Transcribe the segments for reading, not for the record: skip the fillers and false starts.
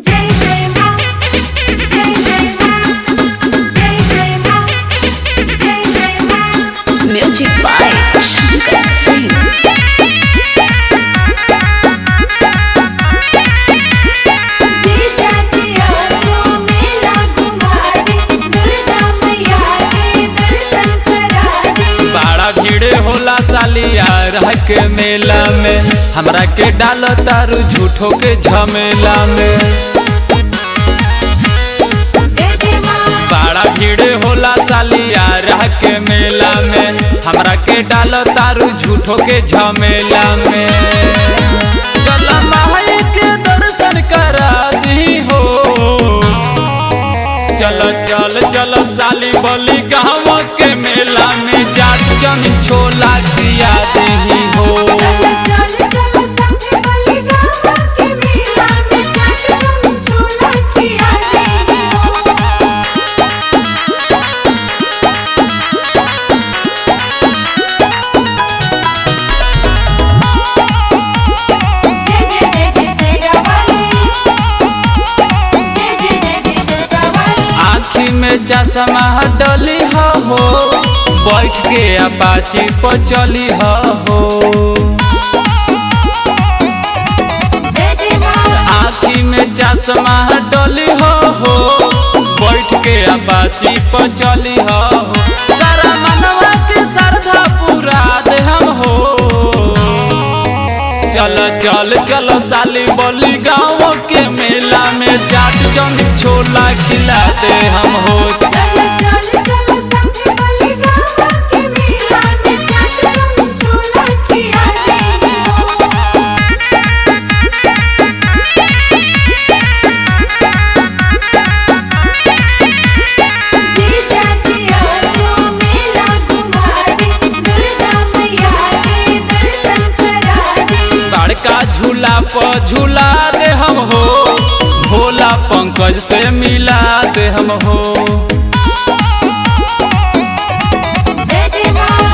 जय जय मां जय जय मां जय जय मां जय जय मां। Music by Shankar Singh. भीड़ होला सालियार के मेला में, हमरा के डाल तारू झूठो के झमेला में। बड़ा भीड़ होला सालियार के मेला में, हमरा के डाल तारू झूठो के झमेला में। चल माई के दर्शन करा दी हो, चल चल चल साली बली गाँव के मेला में, जाट जन छोला किया दी हो। आँखी में चश्मा डली हो, बैठ के अपाची पर चली हो। आँखी में चश्मा डली हो, बैठ के अपाची पर चली हो। सारा मनवा के श्रद्धा पूरा दे हम हो। चल चल चल साली बली गाँव के मेला में, चाट जन छोला खिला दे हम हो। बड़का झूला पर झूला दे हम हो, भोला पंकज से मिला दे हम हो।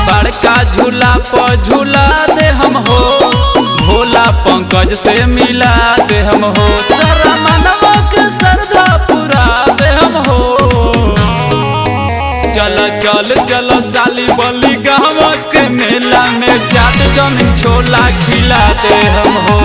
बड़का झूला पर झूला दे हम हो, भोला पंकज से मिला दे हम हो। सारा मनवा के श्रद्धा पूरा दे हम हो। चल चल चल साली बली गाँव के मेला में, चाट जन छोला खिला दे हम हो।